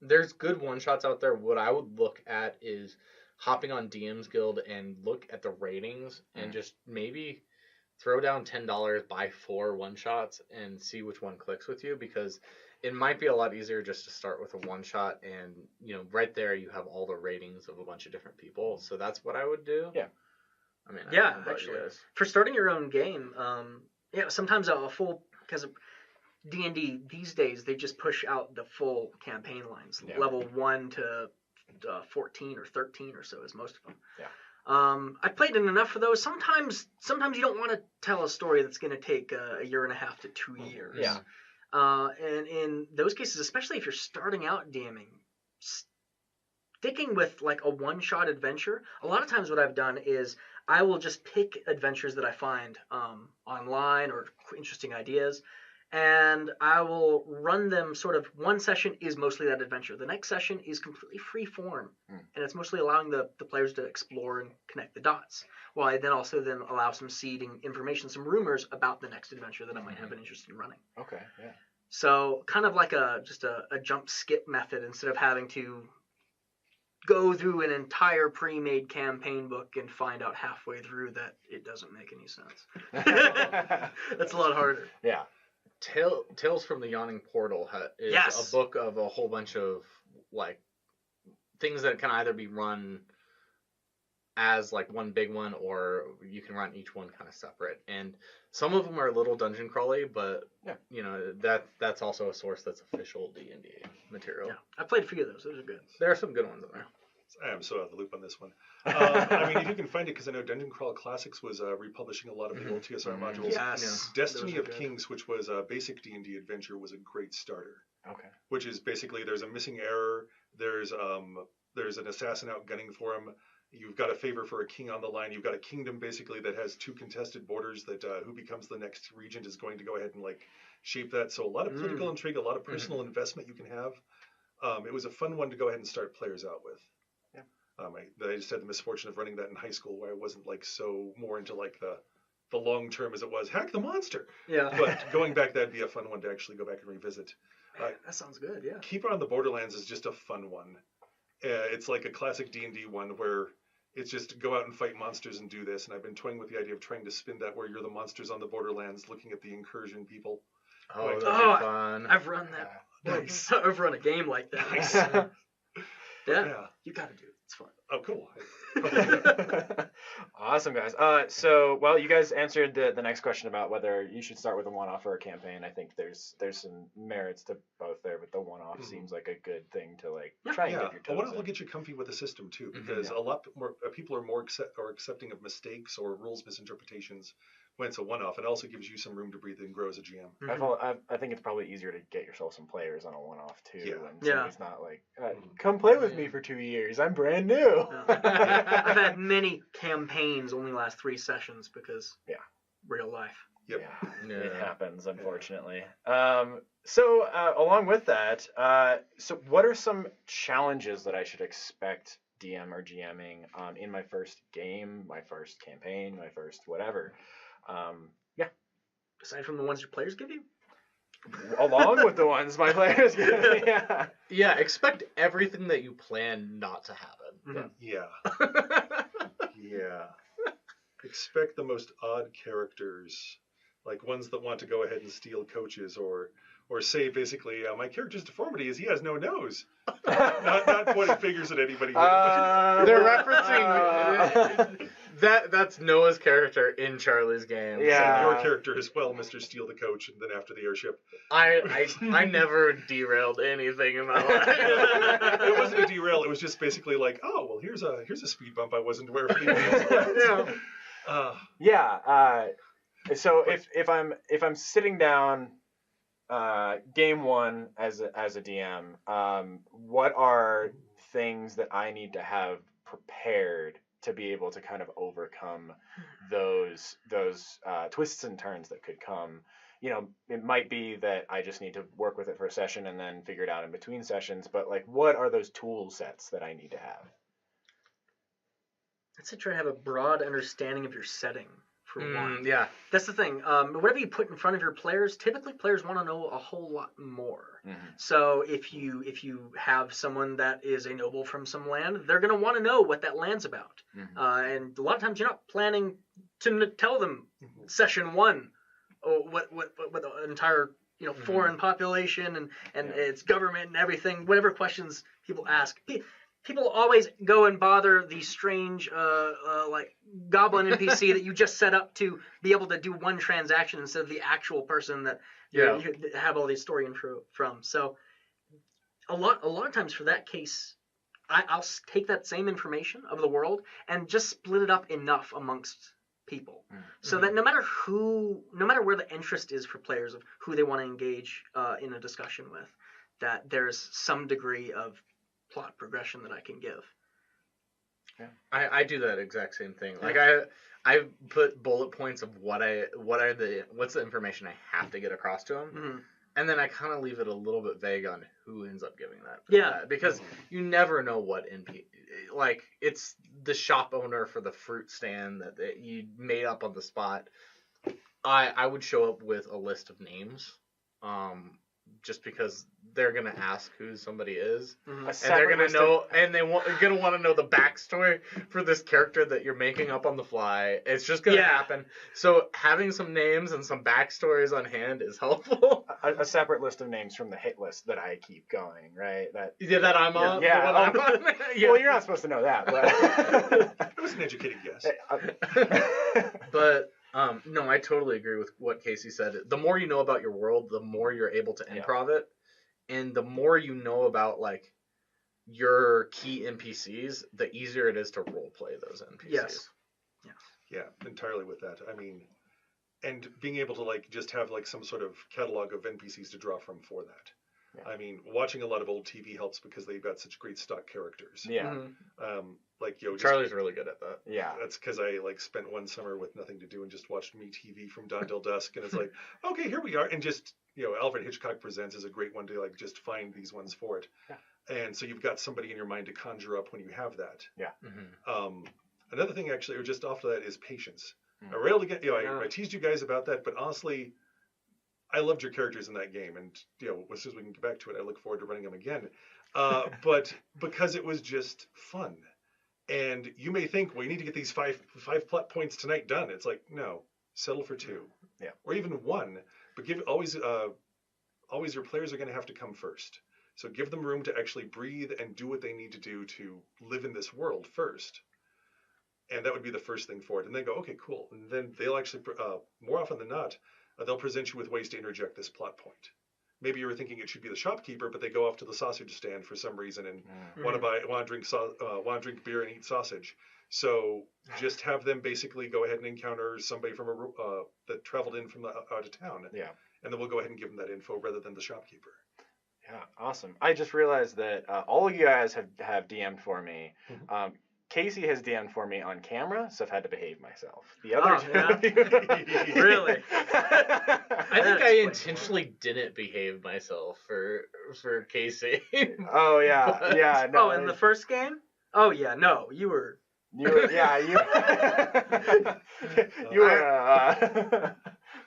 There's good one-shots out there. What I would look at is hopping on DM's Guild and look at the ratings and just maybe... throw down $10, buy 4 one-shots, and see which one clicks with you, because it might be a lot easier just to start with a one-shot, and, right there you have all the ratings of a bunch of different people. So that's what I would do. Yeah. I mean, actually, for starting your own game, Yeah, sometimes a full, because D&D these days, they just push out the full campaign lines. Yeah. Level 1 to 14 or 13 or so is most of them. Yeah. I played in enough of those. Sometimes you don't want to tell a story that's going to take a year and a half to 2 years. Yeah. And in those cases, especially if you're starting out DMing, sticking with like a one-shot adventure, a lot of times what I've done is I will just pick adventures that I find online or interesting ideas, and I will run them sort of, one session is mostly that adventure. The next session is completely free form, and it's mostly allowing the players to explore and connect the dots, while I then also allow some seeding information, some rumors about the next adventure that I might have an interest in running. Okay. Yeah. So kind of like just a jump skip method, instead of having to go through an entire pre-made campaign book and find out halfway through that it doesn't make any sense. That's a lot harder. Yeah. Tales from the Yawning Portal is Yes. a book of a whole bunch of like things that can either be run as like one big one, or you can run each one kind of separate. And some of them are a little dungeon crawly, but you know that's also a source that's official D&D material. Yeah, I played a few of those. Those are good. There are some good ones in there. I am so out of the loop on this one. I mean, if you can find it, because I know Dungeon Crawl Classics was republishing a lot of the old TSR modules. Yes. Destiny of Kings, which was a basic D&D adventure, was a great starter. Okay. Which is basically there's a missing error, there's an assassin out gunning for him, you've got a favor for a king on the line, you've got a kingdom basically that has 2 contested borders that who becomes the next regent is going to go ahead and like shape that. So a lot of political intrigue, a lot of personal investment you can have. It was a fun one to go ahead and start players out with. I just had the misfortune of running that in high school, where I wasn't like so more into like the long term as it was hack the monster. Yeah. But going back, that'd be a fun one to actually go back and revisit. That sounds good. Yeah. Keeper on the Borderlands is just a fun one. It's like a classic D&D one where it's just go out and fight monsters and do this. And I've been toying with the idea of trying to spin that where you're the monsters on the Borderlands looking at the incursion people. Oh, Like, that'd be fun. I've run that. Nice. I've run a game like that. Nice. Yeah. You got to do it. It's fun. Oh, cool. Awesome, guys. So, well, you guys answered the next question about whether you should start with a one-off or a campaign. I think there's some merits to both there, but the one-off seems like a good thing to like try and dip your A toes one-off will in. get you comfy with the system too, because a lot more people are more accepting of mistakes or rules misinterpretations when it's a one-off. It also gives you some room to breathe and grow as a GM. I think it's probably easier to get yourself some players on a one-off too, and Yeah. somebody's not like, come play with me for 2 years. I'm brand new. I've had many campaigns only last 3 sessions because real life. Yep. Yeah, it happens, unfortunately. So along with that, so what are some challenges that I should expect DM or GMing in my first game, my first campaign, my first whatever? Aside from the ones your players give you? Along with the ones my players give me, yeah. Yeah, expect everything that you plan not to happen. Yeah. Yeah. Expect the most odd characters, like ones that want to go ahead and steal coaches, or say basically, my character's deformity is he has no nose. not pointing fingers at anybody. They're referencing that's Noah's character in Charlie's game. Yeah. So your character as well, Mr. Steal the Coach, and then after the airship. I never derailed anything in my life. It wasn't a derail. It was just basically like, oh well, here's a speed bump I wasn't aware of. So if I'm sitting down game 1 as a DM, what are things that I need to have prepared to be able to kind of overcome those twists and turns that could come? You know, it might be that I just need to work with it for a session and then figure it out in between sessions, but like, what are those tool sets that I need to have? I'd say try to have a broad understanding of your setting for one. Yeah. That's the thing. Whatever you put in front of your players, typically players want to know a whole lot more. So if you have someone that is a noble from some land, they're going to want to know what that land's about. And a lot of times you're not planning to tell them session 1 what the entire foreign population and its government and everything, whatever questions people ask. people always go and bother the strange like goblin NPC that you just set up to be able to do one transaction instead of the actual person that you have all the story info from. So a lot of times for that case, I'll take that same information of the world and just split it up enough amongst people so that no matter where the interest is for players of who they want to engage in a discussion with, that there's some degree of plot progression that I can give. Yeah. I do that exact same thing. Like I put bullet points of what's the information I have to get across to them, and then I kind of leave it a little bit vague on who ends up giving that. Yeah, because you never know what like it's the shop owner for the fruit stand that you made up on the spot. I would show up with a list of names. Just because they're gonna ask who somebody is, and they're gonna know, and you're gonna want to know the backstory for this character that you're making up on the fly. It's just gonna happen. So having some names and some backstories on hand is helpful. A separate list of names from the hit list that I keep going, right? That I'm on. Yeah. I'm on. Well, you're not supposed to know that, but It was an educated guess. But no, I totally agree with what Casey said. The more you know about your world, the more you're able to improv it, and the more you know about like your key NPCs, the easier it is to role play those NPCs. Yes. Yeah, entirely with that. I mean, and being able to like just have like some sort of catalog of NPCs to draw from for that. Yeah. I mean, watching a lot of old TV helps because they've got such great stock characters. Yeah. Like Charlie's really good at that. Yeah. That's because I like spent one summer with nothing to do and just watched Me TV from dawn till dusk, and it's like, okay, here we are, and just Alfred Hitchcock Presents is a great one to like just find these ones for it. Yeah. And so you've got somebody in your mind to conjure up when you have that. Yeah. Another thing actually, or just off of that, is patience. I rarely get, I teased you guys about that, but honestly, I loved your characters in that game, and as soon as we can get back to it, I look forward to running them again. But because it was just fun, and you may think, well, you need to get these five plot points tonight done. It's like, no, settle for 2, or even 1, but always your players are going to have to come first. So give them room to actually breathe and do what they need to do to live in this world first. And that would be the first thing for it. And then go, okay, cool. And then they'll actually, more often than not, they'll present you with ways to interject this plot point. Maybe you were thinking it should be the shopkeeper, but they go off to the sausage stand for some reason and want to drink beer and eat sausage. So just have them basically go ahead and encounter somebody from that traveled in from out of town. Yeah. And then we'll go ahead and give them that info rather than the shopkeeper. Yeah, awesome. I just realized that all of you guys have DM'd for me. Casey has DM'd for me on camera, so I've had to behave myself. The other two, really? I think I intentionally didn't behave myself for Casey. Oh yeah. No, in the first game? Oh yeah, no, you were you were a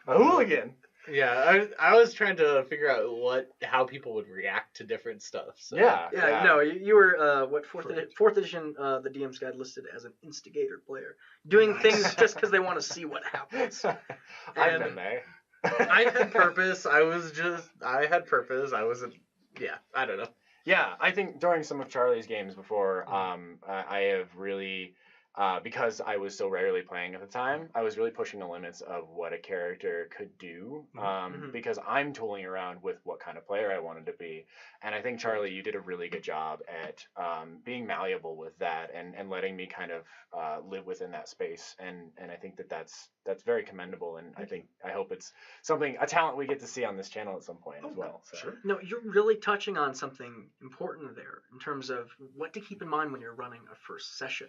hooligan. Yeah, I was trying to figure out how people would react to different stuff. So. Yeah. No, you were fourth edition. The DM's guide listed as an instigator player, doing things just because they want to see what happens. I've been there. I had purpose. I had purpose. I wasn't. Yeah, I don't know. Yeah, I think during some of Charlie's games before, I have really. Because I was so rarely playing at the time, I was really pushing the limits of what a character could do, because I'm tooling around with what kind of player I wanted to be. And I think, Charlie, you did a really good job at being malleable with that and letting me kind of live within that space. And I think that's very commendable. And I hope it's a talent we get to see on this channel at some point as well. So. Sure. No, you're really touching on something important there in terms of what to keep in mind when you're running a first session.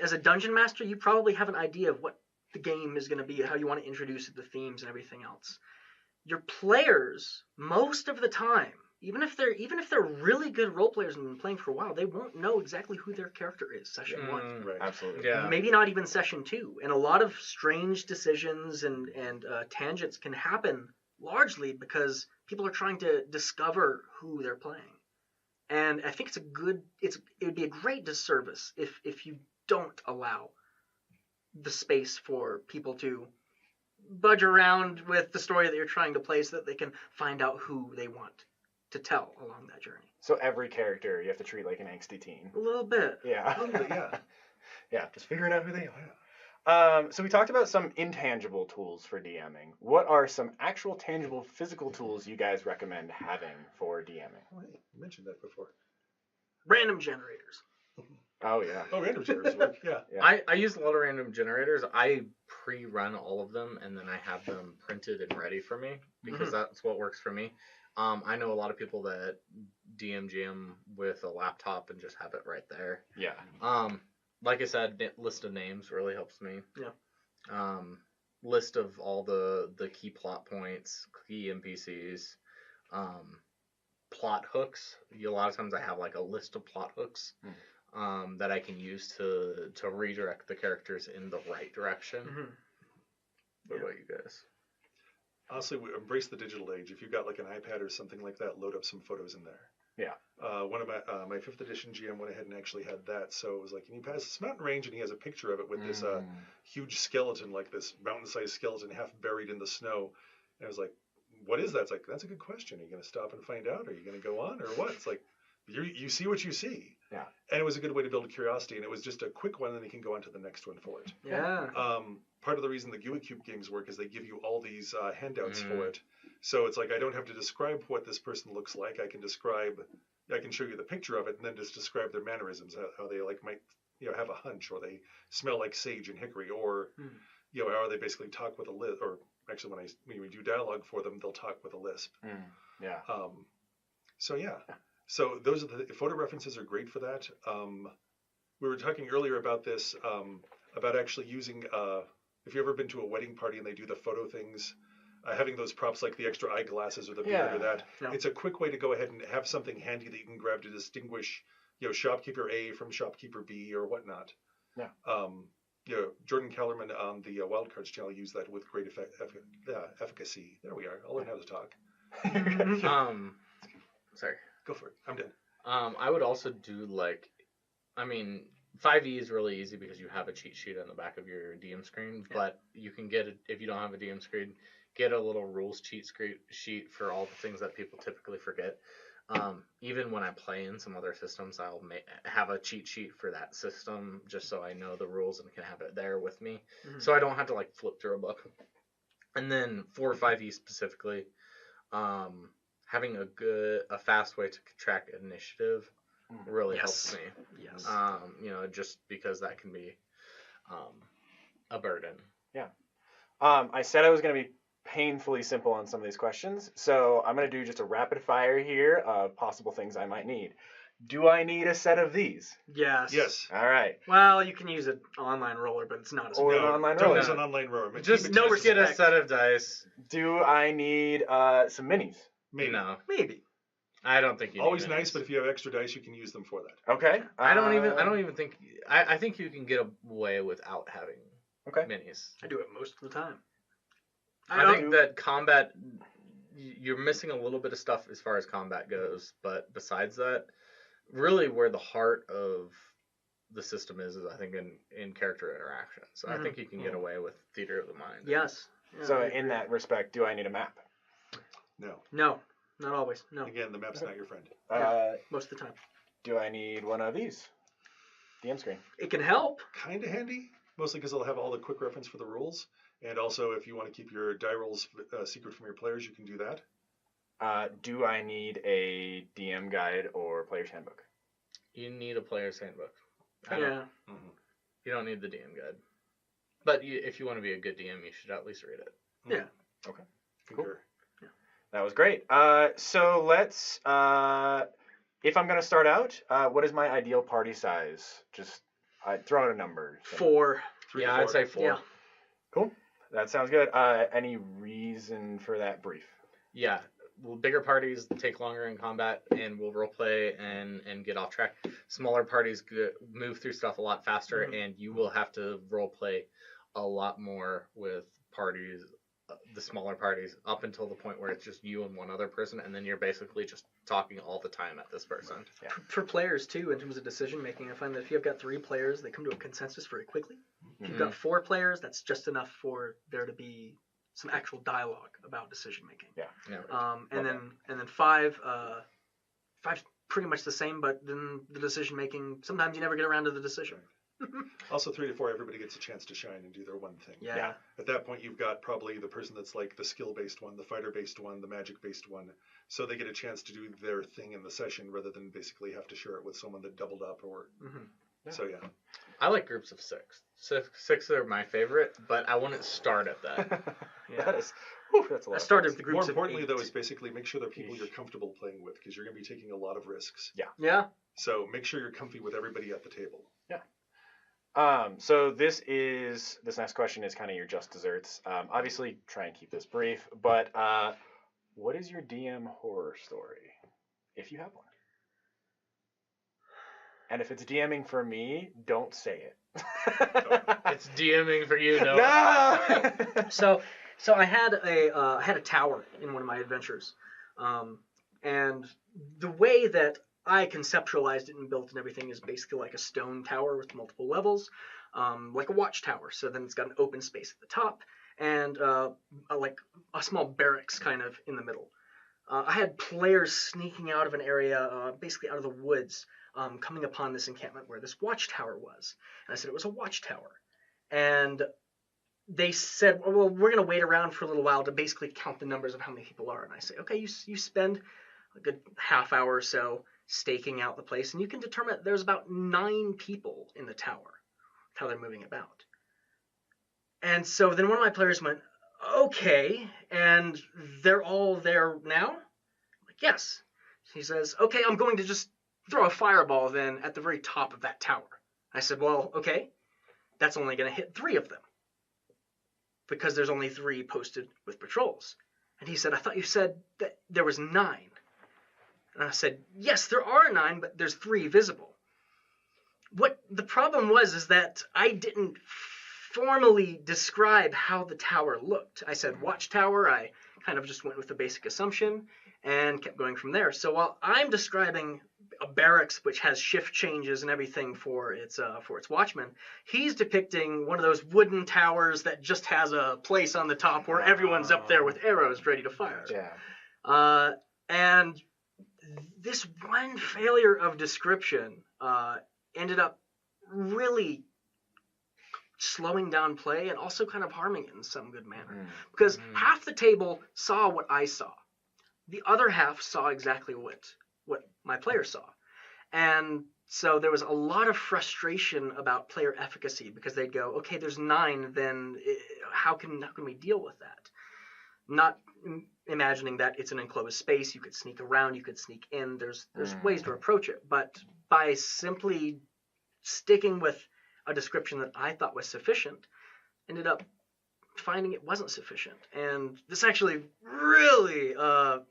As a dungeon master, you probably have an idea of what the game is going to be, how you want to introduce it, the themes and everything else. Your players, most of the time, even if they're really good role players and been playing for a while, they won't know exactly who their character is session 1. Right. Absolutely. Yeah. Maybe not even session 2. And a lot of strange decisions and tangents can happen largely because people are trying to discover who they're playing. And I think it would be a great disservice if you don't allow the space for people to budge around with the story that you're trying to play so that they can find out who they want to tell along that journey. So every character you have to treat like an angsty teen. A little bit. Yeah. A little bit, yeah. Yeah, just figuring out who they are. So we talked about some intangible tools for DMing. What are some actual tangible physical tools you guys recommend having for DMing? Oh, hey, you mentioned that before. Random generators. Oh yeah. Oh, random generators work. Yeah. Yeah. I use a lot of random generators. I pre-run all of them, and then I have them printed and ready for me because that's what works for me. I know a lot of people that DM with a laptop and just have it right there. Yeah. Like I said, list of names really helps me. Yeah. List of all the key plot points, key NPCs, plot hooks. A lot of times I have like a list of plot hooks that I can use to redirect the characters in the right direction. What about you guys? Honestly, we embrace the digital age. If you've got like an iPad or something like that, load up some photos in there. Yeah. One of my 5th edition GM went ahead and actually had that. So it was like, and he passes this mountain range, and he has a picture of it with this huge skeleton, like this mountain-sized skeleton, half buried in the snow. And I was like, "What is that?" It's like, that's a good question. Are you going to stop and find out? Are you going to go on, or what? It's like, you see what you see. Yeah. And it was a good way to build curiosity, and it was just a quick one, and then you can go on to the next one for it. Yeah. Part of the reason the GUICube games work is they give you all these handouts for it. So it's like I don't have to describe what this person looks like. I can show you the picture of it, and then just describe their mannerisms, how they like might have a hunch, or they smell like sage and hickory, or how they basically talk with a lisp. Or actually, when we do dialogue for them, they'll talk with a lisp. Yeah. So yeah. So those are the photo references are great for that. We were talking earlier about this, about actually using, if you've ever been to a wedding party and they do the photo things, having those props like the extra eyeglasses or the beard or that, it's a quick way to go ahead and have something handy that you can grab to distinguish, shopkeeper A from shopkeeper B or whatnot. Yeah. Jordan Kellerman on the Wildcards channel used that with great efficacy. There we are. I'll learn how to talk. Sorry. Go for it. I'm done. I would also do 5e is really easy because you have a cheat sheet on the back of your DM screen, but you can get it if you don't have a DM screen. Get a little rules cheat sheet for all the things that people typically forget. Even when I play in some other systems, I'll have a cheat sheet for that system just so I know the rules and can have it there with me, so I don't have to flip through a book. And then for 5e specifically, having a fast way to track initiative really helps me. Yes. Just because that can be a burden. Yeah. I said I was going to be painfully simple on some of these questions, so I'm going to do just a rapid fire here of possible things I might need. Do I need a set of these? Yes. Yes. All right. Well, you can use an online roller, but it's not as Or good. an online Don't roller. use an online roller. But Just keep it no to get a respect. set of dice. Do I need some minis? Maybe. No, Maybe. I don't think you. Always need nice, minis. but if you have extra dice, you can use them for that. Okay. I don't even think. I think you can get away without having minis. I do it most of the time. I think that combat, you're missing a little bit of stuff as far as combat goes, but besides that, really where the heart of the system is I think in character interaction. So I think you can get away with theater of the mind. Yes. Yeah, So in that respect, do I need a map? No. No, not always. No, Again, the map's not your friend. most of the time. Do I need one of these? DM screen. It can help. Kind of handy, mostly because it'll have all the quick reference for the rules. And also, if you want to keep your die rolls secret from your players, you can do that. Do I need a DM guide or player's handbook? You need a player's handbook. Yeah. You don't need the DM guide. But if you want to be a good DM, you should at least read it. Yeah. Okay. Concur. That was great. So let's, if I'm going to start out, what is my ideal party size? Just throw out a number. 4. 3 to Yeah, 4. I'd say 4. Yeah. Cool. That sounds good. Any reason for that brief? Yeah. Well, bigger parties take longer in combat and will roleplay and get off track. Smaller parties move through stuff a lot faster, and you will have to roleplay a lot more with parties, the smaller parties, up until the point where it's just you and one other person, and then you're basically just talking all the time at this person. Yeah. For players, too, in terms of decision making, I find that if you've got 3 players, they come to a consensus very quickly. If you've got 4 players, that's just enough for there to be some actual dialogue about decision making. Yeah. Yeah. And then 5, 5 pretty much the same, but then the decision making, sometimes you never get around to the decision. Also, 3 to 4, everybody gets a chance to shine and do their one thing. Yeah. At that point, you've got probably the person that's like the skill-based one, the fighter-based one, the magic-based one. So they get a chance to do their thing in the session rather than basically have to share it with someone that doubled up or. So yeah. I like groups of 6. Six are my favorite, but I wouldn't start at that. That is, that's a lot. I started with the More groups importantly, of 8. though, is basically make sure they're people you're comfortable playing with, because you're going to be taking a lot of risks. Yeah. So make sure you're comfy with everybody at the table. So this next question is kind of your just desserts. Obviously, try and keep this brief, but what is your DM horror story, if you have one? And if it's DMing for me, don't say it. It's DMing for you, no. No! So I had a tower in one of my adventures, and the way that I conceptualized it and built and everything is basically like a stone tower with multiple levels, like a watchtower. So then it's got an open space at the top and like a small barracks kind of in the middle. I had players sneaking out of an area, basically out of the woods, coming upon this encampment where this watchtower was. And I said it was a watchtower. And they said, well, we're going to wait around for a little while to basically count the numbers of how many people are. And I say, okay, you spend a good half hour or so staking out the place, and you can determine that there's about 9 people in the tower, how they're moving about. And so then one of my players went, okay, and they're all there now? I'm like, yes. He says, okay, I'm going to just throw a fireball then at the very top of that tower. I said, well, okay, that's only going to hit 3 of them, because there's only 3 posted with patrols. And he said, I thought you said that there was 9. And I said, yes, there are 9, but there's 3 visible. What the problem was is that I didn't formally describe how the tower looked. I said watchtower. I kind of just went with the basic assumption and kept going from there. So while I'm describing a barracks which has shift changes and everything for its watchmen, he's depicting one of those wooden towers that just has a place on the top where everyone's up there with arrows ready to fire. Yeah. And this one failure of description ended up really slowing down play and also kind of harming it in some good manner. Because half the table saw what I saw. The other half saw exactly what my player saw. And so there was a lot of frustration about player efficacy, because they'd go, okay, there's 9, then how can we deal with that? Not imagining that it's an enclosed space, you could sneak around, you could sneak in, there's ways to approach it. But by simply sticking with a description that I thought was sufficient, ended up finding it wasn't sufficient. And this actually really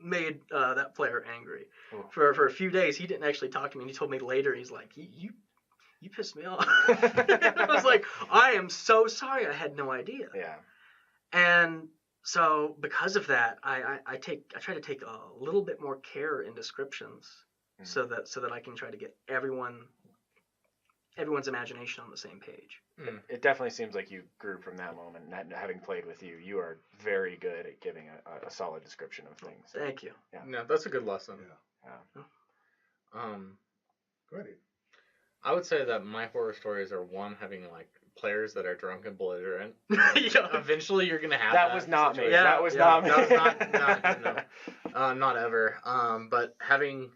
made that player angry. For a few days. He didn't actually talk to me, and he told me later, he's like, you pissed me off. I was like, I am so sorry, I had no idea. Yeah. And so because of that, I try to take a little bit more care in descriptions, so that I can try to get everyone's imagination on the same page. It definitely seems like you grew from that moment. And having played with you, you are very good at giving a solid description of things. Thank you. Yeah. No, that's a good lesson. Yeah. Go ahead. I would say that my horror stories are having like players that are drunk and belligerent. Eventually, you're gonna have that. Was not me. Yeah, that was not me. That was not ever. But having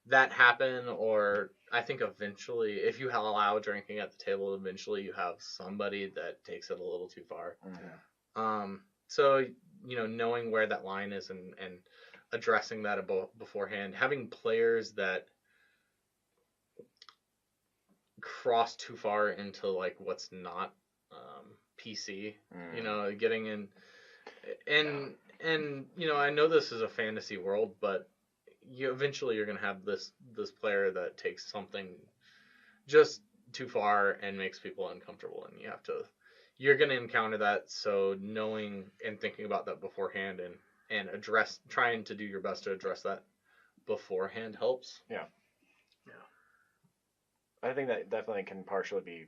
that happen, or I think eventually, if you allow drinking at the table, eventually you have somebody that takes it a little too far. So knowing where that line is and addressing that beforehand, having players that cross too far into like what's not PC, getting in, and I know this is a fantasy world, but eventually you're gonna have this player that takes something just too far and makes people uncomfortable, and you're gonna encounter that. So knowing and thinking about that beforehand and trying to do your best to address that beforehand helps. Yeah. I think that definitely can partially be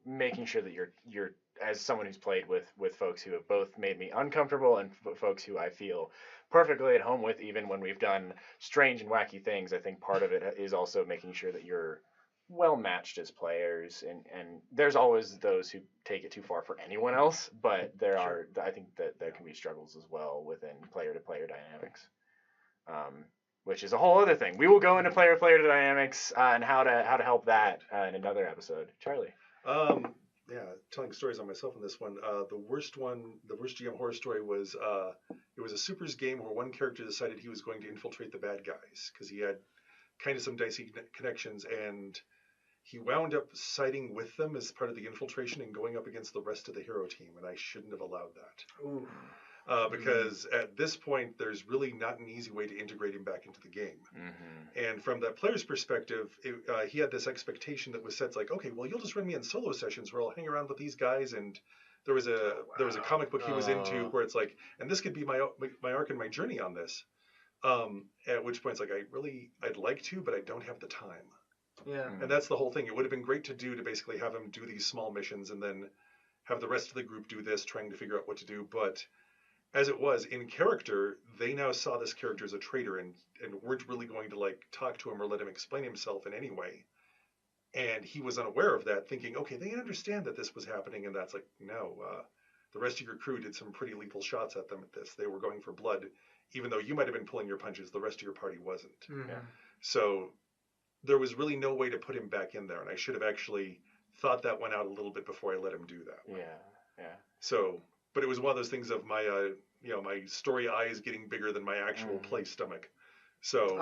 making sure that you're as someone who's played with folks who have both made me uncomfortable and folks who I feel perfectly at home with, even when we've done strange and wacky things, I think part of it is also making sure that you're well matched as players, and there's always those who take it too far for anyone else, but I think that there can be struggles as well within player to player dynamics, which is a whole other thing. We will go into player to player dynamics and how to help that in another episode. Charlie. Yeah, telling stories on myself in this one. The worst GM horror story was it was a supers game where one character decided he was going to infiltrate the bad guys because he had kind of some dicey connections, and he wound up siding with them as part of the infiltration and going up against the rest of the hero team, and I shouldn't have allowed that. Ooh. Because at this point, there's really not an easy way to integrate him back into the game. Mm-hmm. And from that player's perspective, he had this expectation that was set. It's like, okay, well, you'll just run me in solo sessions where I'll hang around with these guys. And there was a comic book he was into where it's like, and this could be my arc and my journey on this. At which point it's like, I'd like to, but I don't have the time. Yeah. And that's the whole thing. It would have been great to basically have him do these small missions and then have the rest of the group do this, trying to figure out what to do. But as it was, in character, they now saw this character as a traitor and weren't really going to talk to him or let him explain himself in any way. And he was unaware of that, thinking, okay, they understand that this was happening. And that's like, no, the rest of your crew did some pretty lethal shots at them at this. They were going for blood. Even though you might have been pulling your punches, the rest of your party wasn't. Mm-hmm. Yeah. So there was really no way to put him back in there. And I should have actually thought that one out a little bit before I let him do that. Yeah. So, but it was one of those things of my, my story eyes getting bigger than my actual play stomach. So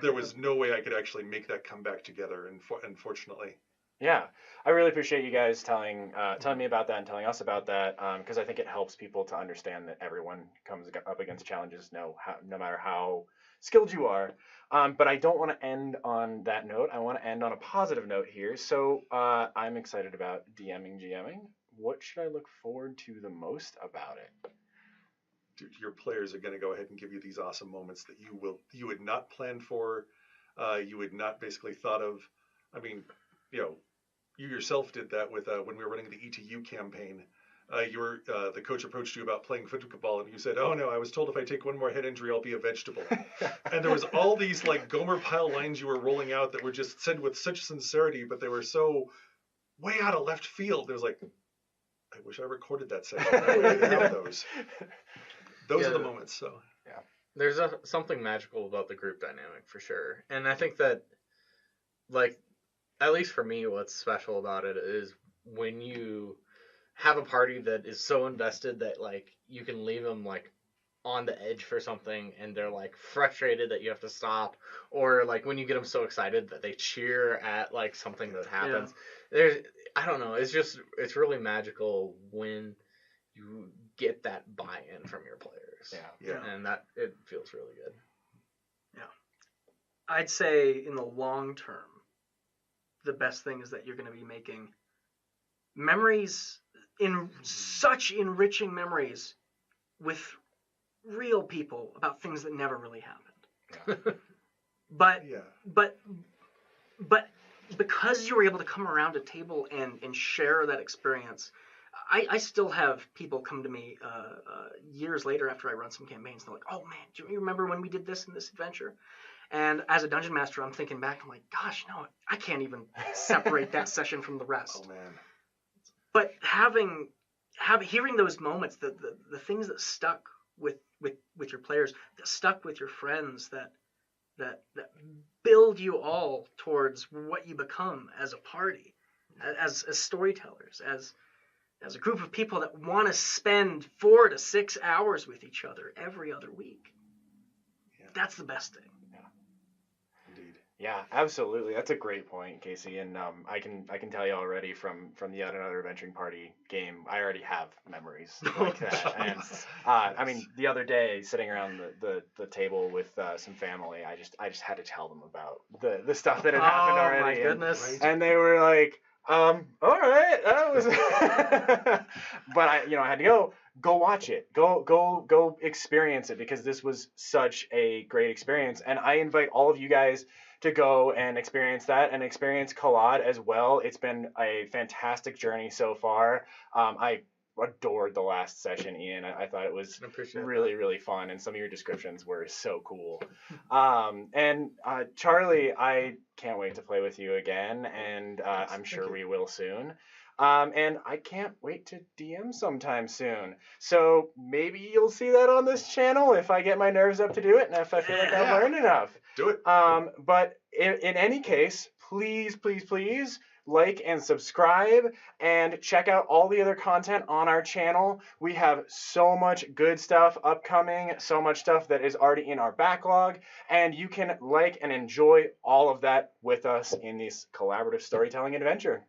there was no way I could actually make that come back together, unfortunately. Yeah, I really appreciate you guys telling me about that and telling us about that, because I think it helps people to understand that everyone comes up against challenges, no matter how skilled you are. But I don't want to end on that note. I want to end on a positive note here. So I'm excited about GMing. What should I look forward to the most about it? Dude, your players are going to go ahead and give you these awesome moments that you would not plan for, you would not basically thought of. I mean, you yourself did that with when we were running the ETU campaign. The coach approached you about playing football, and you said, "Oh no, I was told if I take one more head injury, I'll be a vegetable." And there was all these Gomer Pyle lines you were rolling out that were just said with such sincerity, but they were so way out of left field. There was I wish I recorded that session. I would have those. Those are the moments. So yeah, there's something magical about the group dynamic for sure, and I think that at least for me, what's special about it is when you have a party that is so invested that you can leave them on the edge for something and they're frustrated that you have to stop, or when you get them so excited that they cheer at something that happens. I don't know, it's really magical when you get that buy-in from your players. Yeah. And that it feels really good. Yeah. I'd say in the long term, the best thing is that you're going to be making memories, such enriching memories with real people about things that never really happened. But because you were able to come around a table and share that experience, I still have people come to me years later after I run some campaigns. They're like, "Oh man, do you remember when we did this in this adventure?" And as a dungeon master, I'm thinking back. I'm like, "Gosh, no, I can't even separate that session from the rest." Oh man. But hearing those moments, the things that stuck with your players, that stuck with your friends, that build you all towards what you become as a party, as storytellers, as a group of people that want to spend 4 to 6 hours with each other every other week. Yeah. That's the best thing. Indeed. Yeah, absolutely. That's a great point, Casey. And I can tell you already from the Yet Another Adventuring Party game, I already have memories like that. And I mean, the other day, sitting around the table with some family, I just had to tell them about the stuff that had happened already. Oh my goodness! And they were like, all right, that was. But I had to go watch it, go experience it, because this was such a great experience. And I invite all of you guys to go and experience that and experience Collide as well. It's been a fantastic journey so far. I adored the last session, Ian. I thought it was really, really fun, and some of your descriptions were so cool. And Charlie, I can't wait to play with you again, and I'm sure we will soon. And I can't wait to DM sometime soon. So maybe you'll see that on this channel if I get my nerves up to do it, and if I feel like I've learned enough. Do it. But in any case, please, please, please like and subscribe and check out all the other content on our channel. We have so much good stuff upcoming, so much stuff that is already in our backlog, and you can like and enjoy all of that with us in this collaborative storytelling adventure.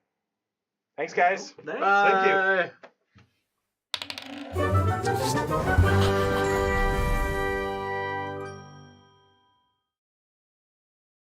Thanks, guys. Thanks. Bye. Thank you.